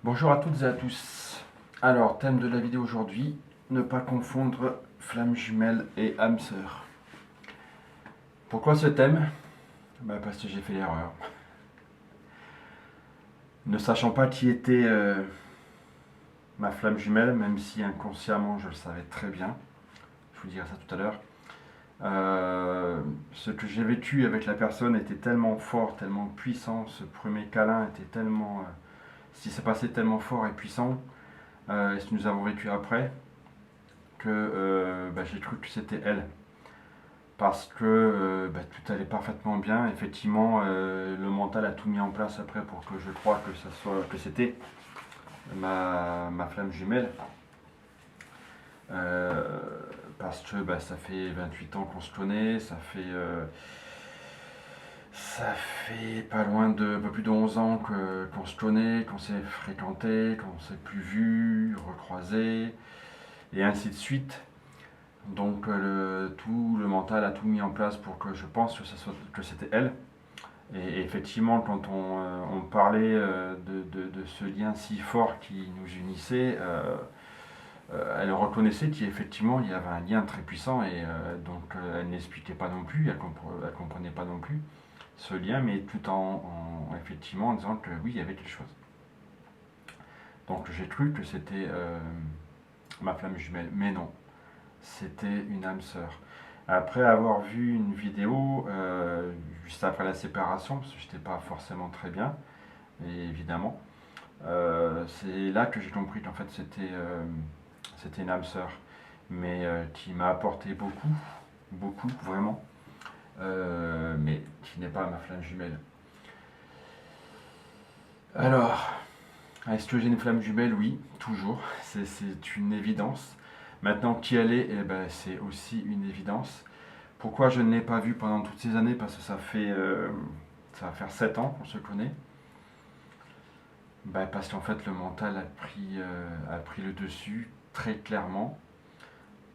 Bonjour à toutes et à tous. Alors, thème de la vidéo aujourd'hui, ne pas confondre flamme jumelle et âme sœur. Pourquoi ce thème? Parce que j'ai fait l'erreur. Ne sachant pas qui était ma flamme jumelle, même si inconsciemment je le savais très bien, je vous dirai ça tout à l'heure, ce que j'ai vécu avec la personne était tellement fort, tellement puissant, ce premier câlin était tellement... ce qui s'est passé tellement fort et puissant, et ce que nous avons vécu après, que j'ai cru que c'était elle. Parce que tout allait parfaitement bien. Effectivement, le mental a tout mis en place après pour que je croie que c'était ma flamme jumelle. Euh, Parce que ça fait 28 ans qu'on se connaît, ça fait pas loin de un peu plus de 11 ans qu'on se connaît, qu'on s'est fréquenté, qu'on s'est plus vu, recroisé, et ainsi de suite. Donc tout le mental a tout mis en place pour que je pense que c'était elle. Et effectivement, quand on parlait de ce lien si fort qui nous unissait, elle reconnaissait qu'effectivement il y avait un lien très puissant et elle n'expliquait pas non plus, elle comprenait pas non plus ce lien, mais tout effectivement en disant que oui, il y avait quelque chose. Donc j'ai cru que c'était ma flamme jumelle, mais non, c'était une âme sœur. Après avoir vu une vidéo juste après la séparation, parce que j'étais pas forcément très bien, et évidemment, c'est là que j'ai compris qu'en fait c'était une âme sœur, mais qui m'a apporté beaucoup, beaucoup vraiment, mais qui n'est pas ma flamme jumelle. Alors, est-ce que j'ai une flamme jumelle? Oui, toujours, c'est une évidence. Maintenant, qui elle est, eh ben, c'est aussi une évidence. Pourquoi je ne l'ai pas vue pendant toutes ces années? Parce que ça va faire 7 ans qu'on se connaît. Parce qu'en fait, le mental a pris le dessus très clairement.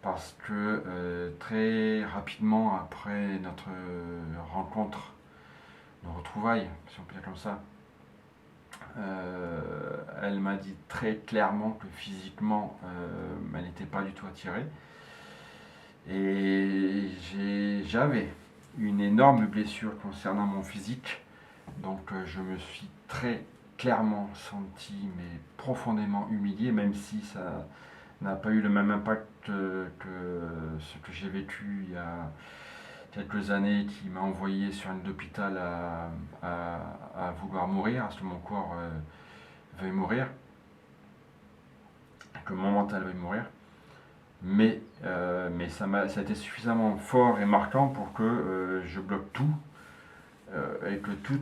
Parce que très rapidement après notre rencontre, nos retrouvailles, si on peut dire comme ça, elle m'a dit très clairement que physiquement, elle n'était pas du tout attirée. Et j'avais une énorme blessure concernant mon physique. Donc je me suis très clairement senti, mais profondément humilié, même si ça n'a pas eu le même impact que ce que j'ai vécu il y a quelques années, qui m'a envoyé sur un lit d'hôpital à vouloir mourir, à ce que mon corps veuille mourir, que mon mental veuille mourir. Mais ça a été suffisamment fort et marquant pour que je bloque tout et que tout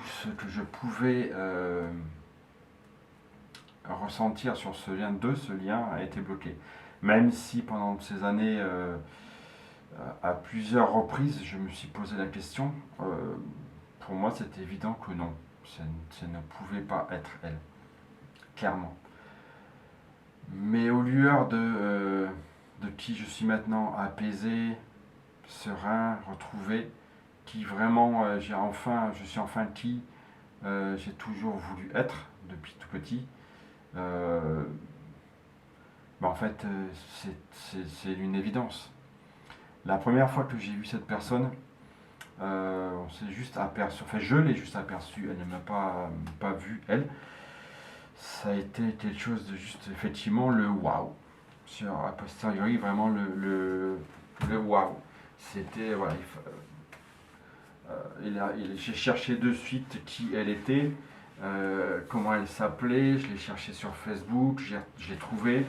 ce que je pouvais ressentir sur ce lien a été bloqué. Même si pendant ces années, à plusieurs reprises, je me suis posé la question, pour moi c'était évident que non, ça ne pouvait pas être elle, clairement. Mais aux lueurs de qui je suis maintenant, apaisé, serein, retrouvé, qui vraiment, je suis enfin qui j'ai toujours voulu être depuis tout petit. Euh, En fait, c'est une évidence. La première fois que j'ai vu cette personne, on s'est juste aperçu, enfin je l'ai juste aperçu, elle ne m'a pas vu, elle. Ça a été quelque chose de juste, effectivement, le waouh. Sur a posteriori, vraiment le waouh. C'était, voilà, j'ai cherché de suite qui elle était, comment elle s'appelait, je l'ai cherché sur Facebook, je l'ai trouvé.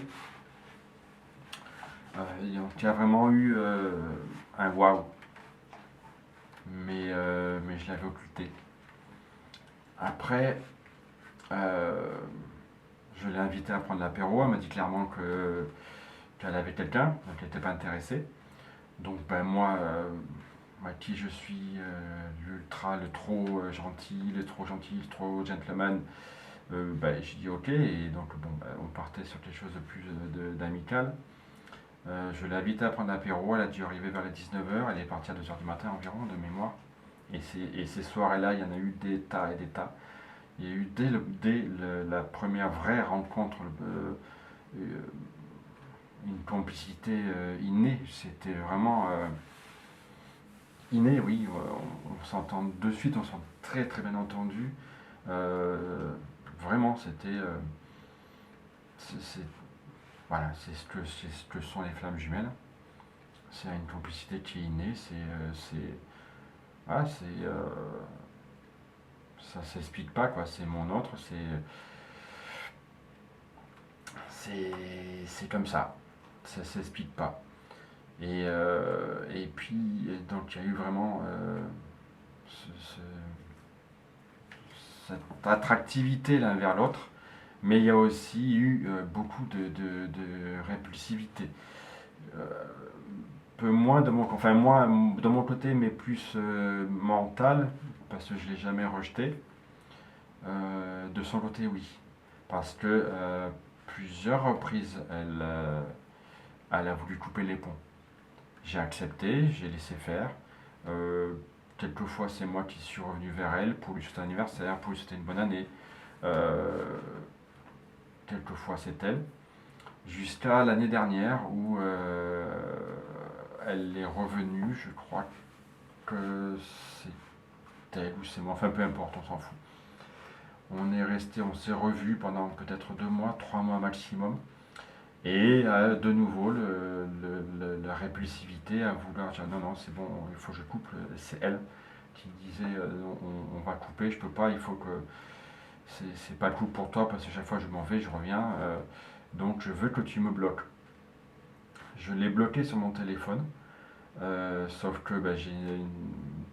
Il y a vraiment eu un waouh, mais je l'avais occulté. Après, je l'ai invitée à prendre l'apéro, elle m'a dit clairement qu'elle avait quelqu'un, donc elle n'était pas intéressée. Donc moi qui je suis, le trop gentil, le trop gentleman, j'ai dit ok, et donc on partait sur quelque chose de plus d'amical. Je l'ai invitée à prendre l'apéro, elle a dû arriver vers les 19h, elle est partie à 2h du matin environ de mémoire. Et ces soirées-là, il y en a eu des tas et des tas. Il y a eu la première vraie rencontre, euh, une complicité innée. C'était vraiment inné, oui. On s'entend de suite, on s'est très très bien entendu. Vraiment, c'est- voilà, c'est ce que sont les flammes jumelles. C'est une complicité qui est innée. Ah, ça s'explique pas quoi. C'est mon autre. C'est comme ça. Ça s'explique pas. Et puis donc il y a eu vraiment ce- ce- cette attractivité l'un vers l'autre, mais il y a aussi eu beaucoup de répulsivité. Euh, peu moins de mon, enfin moins de mon côté, mais plus mental, parce que je l'ai jamais rejeté. De son côté, oui, parce que plusieurs reprises, elle a voulu couper les ponts. J'ai accepté, j'ai laissé faire. Euh, Quelquefois, c'est moi qui suis revenu vers elle pour lui souhaiter un anniversaire, pour lui souhaiter une bonne année. Euh, Quelquefois, c'est elle. Jusqu'à l'année dernière où elle est revenue, je crois que c'est elle ou c'est moi, enfin peu importe, on s'en fout. On s'est revu pendant peut-être 2 mois, 3 mois maximum. Et de nouveau, la répulsivité à vouloir dire non, non, c'est bon, il faut que je coupe. C'est elle qui disait on va couper, je peux pas, il faut que. C'est pas cool pour toi parce que chaque fois je m'en vais, je reviens. Donc je veux que tu me bloques. Je l'ai bloqué sur mon téléphone, sauf que bah, j'ai une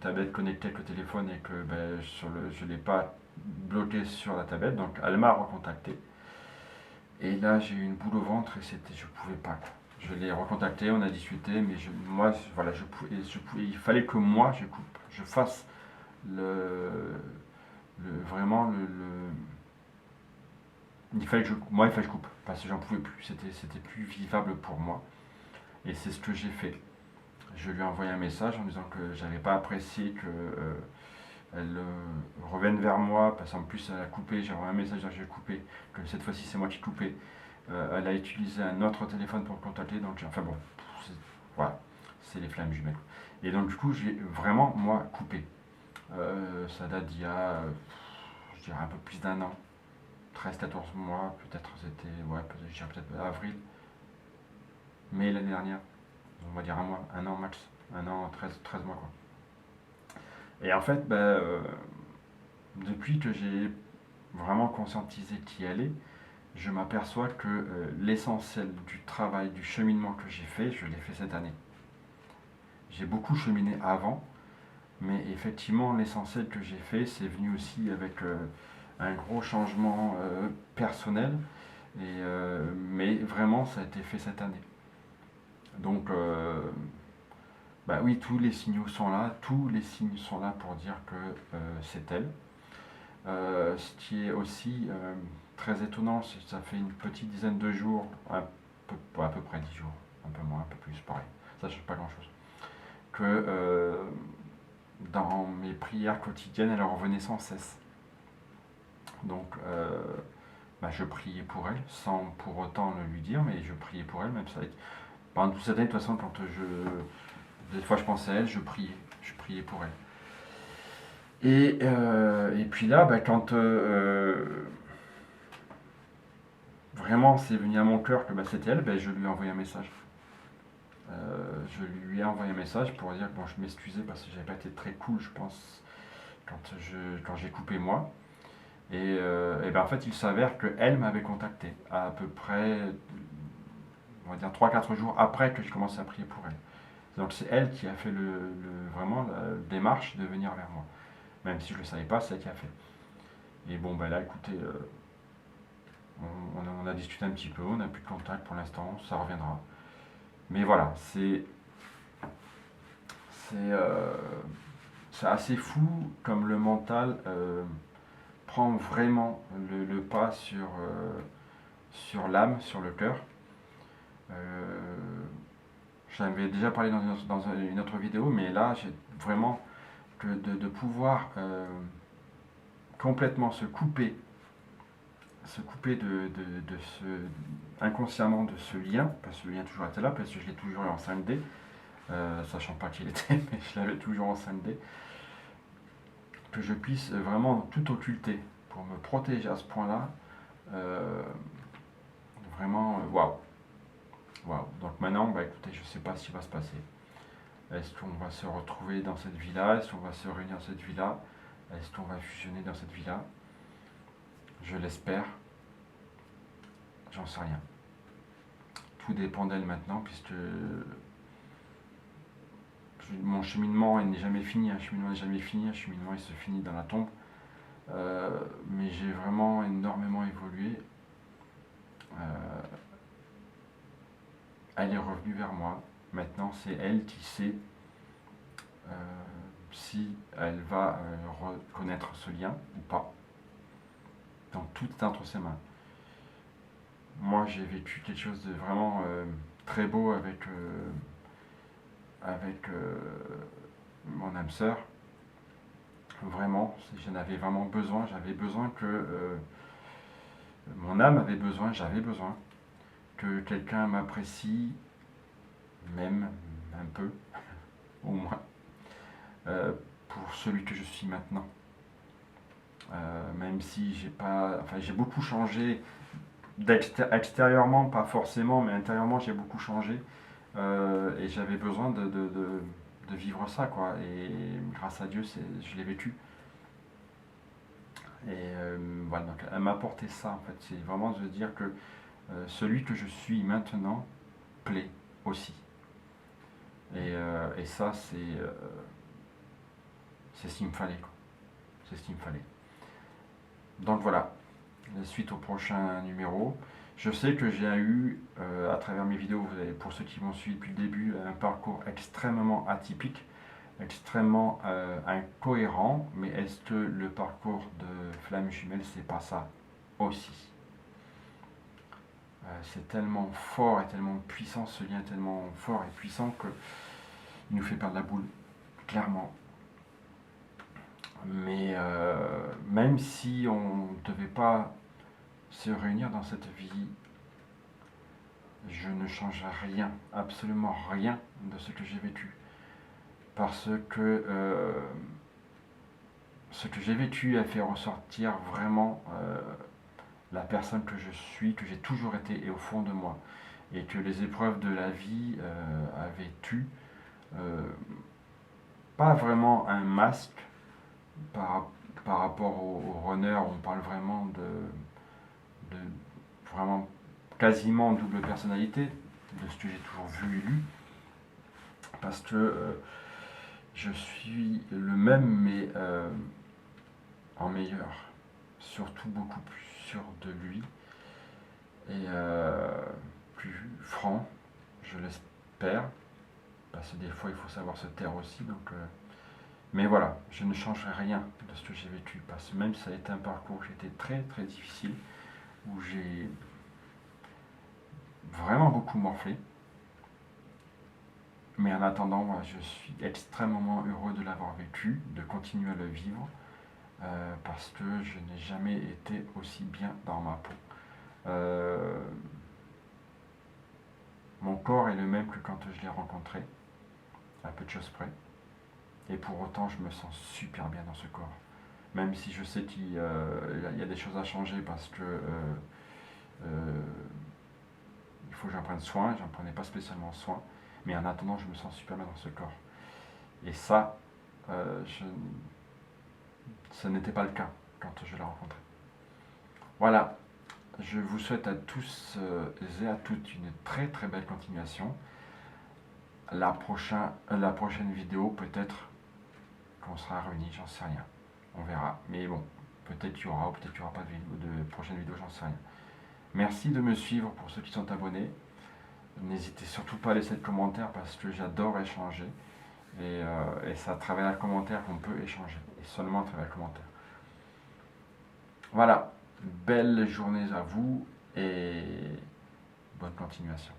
tablette connectée avec le téléphone et que bah, je ne l'ai pas bloqué sur la tablette, donc elle m'a recontacté. Et là, j'ai eu une boule au ventre et je pouvais pas. Quoi. Je l'ai recontacté, on a discuté, mais moi, voilà, il fallait que moi, je coupe, je fasse vraiment il fallait que je coupe, parce que j'en pouvais plus. C'était plus vivable pour moi. Et c'est ce que j'ai fait. Je lui ai envoyé un message en disant que j'avais pas apprécié que elle revienne vers moi, parce qu'en plus elle a coupé, j'ai envoyé un message, j'ai coupé, que cette fois-ci c'est moi qui coupais. Elle a utilisé un autre téléphone pour me contacter, donc enfin bon, voilà, c'est les flammes jumelles. Et donc du coup j'ai vraiment moi coupé. Ça date d'il y a, je dirais un peu plus d'un an, 13-14 mois, peut-être c'était, ouais, je dirais peut-être avril, mai l'année dernière, on va dire un mois, un an max, un an, 13 mois quoi. Et en fait, depuis que j'ai vraiment conscientisé qui elle est, je m'aperçois que l'essentiel du travail, du cheminement que j'ai fait, je l'ai fait cette année. J'ai beaucoup cheminé avant, mais effectivement, l'essentiel que j'ai fait, c'est venu aussi avec un gros changement personnel, mais vraiment, ça a été fait cette année. Donc, bah oui, tous les signaux sont là, tous les signes sont là pour dire que c'est elle. Ce qui est aussi très étonnant, c'est que ça fait une petite dizaine de jours, à peu près 10 jours, un peu moins, un peu plus, pareil, ça ne change pas grand-chose, que dans mes prières quotidiennes, elle revenait sans cesse. Donc, je priais pour elle, sans pour autant le lui dire, mais je priais pour elle, même ça. Pendant toute cette année, de toute façon, des fois je pensais à elle, je priais pour elle. Et puis là, quand vraiment c'est venu à mon cœur que c'était elle, je lui ai envoyé un message. Je lui ai envoyé un message pour dire que bon, je m'excusais parce que j'avais pas été très cool, je pense, quand j'ai coupé moi. Et en fait, il s'avère qu'elle m'avait contacté à peu près, on va dire 3-4 jours après que je commençais à prier pour elle. Donc c'est elle qui a fait vraiment la démarche de venir vers moi. Même si je ne le savais pas, c'est elle qui a fait. Et bon, là, écoutez, on a discuté un petit peu, on n'a plus de contact pour l'instant, ça reviendra. Mais voilà, c'est c'est assez fou comme le mental prend vraiment le pas sur l'âme, sur le cœur. Euh, J'en avais déjà parlé dans une autre vidéo, mais là, j'ai vraiment que de pouvoir, complètement se couper inconsciemment de ce lien, parce que le lien toujours été là, parce que je l'ai toujours eu en 5D, sachant pas qu'il était, mais je l'avais toujours en 5D, que je puisse vraiment tout occulter pour me protéger à ce point-là, vraiment, waouh. Waouh. Donc maintenant, bah, écoutez, je ne sais pas ce qui va se passer. Est-ce qu'on va se retrouver dans cette vie-là? Est-ce qu'on va se réunir dans cette vie-là? Est-ce qu'on va fusionner dans cette vie-là? Je l'espère. J'en sais rien. Tout dépend d'elle maintenant, puisque mon cheminement il n'est jamais fini. Un cheminement n'est jamais fini. Un cheminement il se finit dans la tombe. Mais j'ai vraiment énormément évolué. Elle est revenue vers moi. Maintenant, c'est elle qui sait si elle va reconnaître ce lien ou pas. Donc tout est entre ses mains. Moi, j'ai vécu quelque chose de vraiment très beau avec mon âme sœur. Vraiment, j'en avais vraiment besoin. J'avais besoin que mon âme avait besoin, j'avais besoin que quelqu'un m'apprécie, même un peu, au moins, pour celui que je suis maintenant. Même si j'ai beaucoup changé extérieurement, pas forcément, mais intérieurement j'ai beaucoup changé, et j'avais besoin de vivre ça, quoi. Et grâce à Dieu, je l'ai vécu. Et voilà, donc elle m'a apporté ça, en fait. C'est vraiment de dire que celui que je suis maintenant plaît aussi. Et ça, c'est ce qu'il me fallait, quoi. C'est ce qu'il me fallait. Donc voilà, suite au prochain numéro. Je sais que j'ai eu, à travers mes vidéos, pour ceux qui m'ont suivi depuis le début, un parcours extrêmement atypique, extrêmement incohérent, mais est-ce que le parcours de Flamme Jumelle, c'est pas ça aussi? C'est tellement fort et tellement puissant, ce lien est tellement fort et puissant que il nous fait perdre la boule, clairement. Mais même si on ne devait pas se réunir dans cette vie, je ne change rien, absolument rien de ce que j'ai vécu. Parce que ce que j'ai vécu a fait ressortir vraiment la personne que je suis, que j'ai toujours été et au fond de moi. Et que les épreuves de la vie avaient eu pas vraiment un masque par rapport au runner, où on parle vraiment de vraiment quasiment double personnalité, de ce que j'ai toujours vu et lu, parce que je suis le même, mais en meilleur, surtout beaucoup plus sûr de lui, et plus franc, je l'espère, parce que des fois il faut savoir se taire aussi, donc mais voilà, je ne changerai rien de ce que j'ai vécu, parce que même si ça a été un parcours qui était très très difficile, où j'ai vraiment beaucoup morflé, mais en attendant, moi, je suis extrêmement heureux de l'avoir vécu, de continuer à le vivre, parce que je n'ai jamais été aussi bien dans ma peau. Mon corps est le même que quand je l'ai rencontré, à peu de choses près. Et pour autant, je me sens super bien dans ce corps. Même si je sais qu'il y a des choses à changer, parce que il faut que j'en prenne soin. J'en prenais pas spécialement soin. Mais en attendant, je me sens super bien dans ce corps. Et ça, ce n'était pas le cas quand je l'ai rencontré. Voilà. Je vous souhaite à tous et à toutes une très très belle continuation. La prochaine vidéo, peut-être qu'on sera réunis, j'en sais rien. On verra. Mais bon, peut-être qu'il y aura ou peut-être qu'il n'y aura pas de prochaine vidéo, j'en sais rien. Merci de me suivre pour ceux qui sont abonnés. N'hésitez surtout pas à laisser de commentaires, parce que j'adore échanger. Et c'est à travers les commentaires qu'on peut échanger. Et seulement à travers les commentaires. Voilà. Belle journée à vous et bonne continuation.